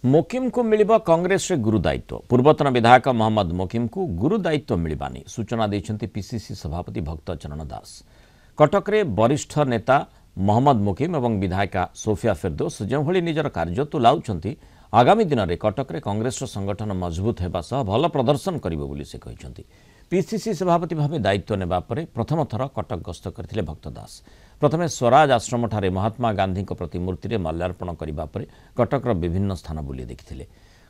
मोकिम को मिलिबा कांग्रेस रे गुरु दायित्व। पूर्वतन विधायक मोहम्मद मोकिम को गुरु दायित्व मिलिबानी सूचना देछंती पीसीसी सभापति भक्त चरण दास। कटक रे वरिष्ठ नेता मोहम्मद मोकिम एवं विधायिका सोफिया फिरदौस जो भली निजर कार्य तुलाउछंती आगामी दिन में कटक रे कांग्रेस संगठन मजबूत हेबा सह भल प्रदर्शन करिबो बोली से कहिसंती। पीसीसी सभापति भाव दायित्व नेबा परे प्रथम थर कटक गस्त करथिले भक्त दास। प्रथमे स्वराज आश्रम ठारे महात्मा गांधी प्रतिमूर्ति रे माल्यार्पण करबा परे कटकर विभिन्न स्थान बुली देखिथिले।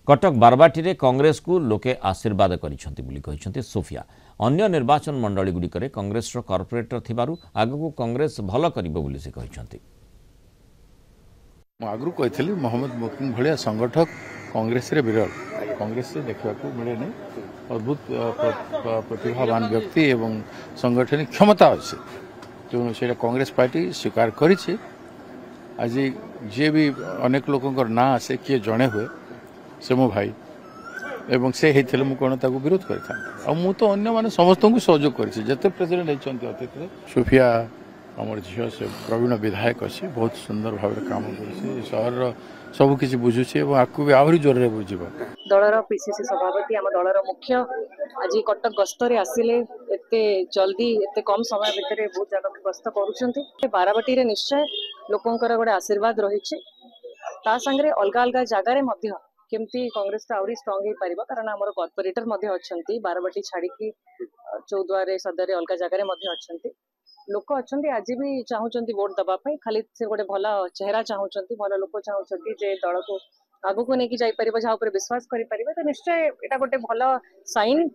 कटक बारबाटी रे कांग्रेस को लोके आशीर्वाद करिसंती बुली कहिसंती सोफिया। अन्य निर्वाचन मंडली गुडी करे कांग्रेस रो कॉर्पोरेटर थिबारु आगु कांग्रेस भल करिबो बुली से कहिसंती। आगु कही मोहम्मद मोकिम भाया संगठक कांग्रेस रे विरल कांग्रेस से देखा मिले नहीं अद्भुत प्रतिभावान व्यक्ति एवं संगठनिक क्षमता अच्छे तेणु से कांग्रेस पार्टी स्वीकार करी आज जी भी अनेक लोक ना आसे किए जड़े हुए से मो भाई एवं से होते मुझे कौन ताको विरोध करता मु तो अन्य माने समस्त को सहयोग करते प्रेसिडेंट होती अतीत सोफिया आम झील से प्रवीण विधायक अच्छी बहुत सुंदर भाव काम कर सहर सबकि बुझुची आपको भी आहरी जोर बुझ दलर पीसीसी सभापति आम दलर मुख्य आज कटक गस्तर आसिले एते जल्दी एते कम समय भितर बहुत जगह गस्त कर बारबाटी रे निश्चय लोकंकर गोटे आशीर्वाद रही संगे अलग अलग जगार केमती कांग्रेस आहरी स्ट्रंग हो पार कारण आम कॉर्पोरेटर अच्छा बारबाटी छाड़ी चौद्वार सदर अलग जगार अच्छा लोक अच्छा आज भी चाहूँगी वोट दवाई खाली से गोटे भल चेहरा चाहूँगी भल लोक चाहूँगी जे दल को आगू को लेकिन जापर जहाँ विश्वास करें तो निश्चय यहाँ गोटे भल साइन।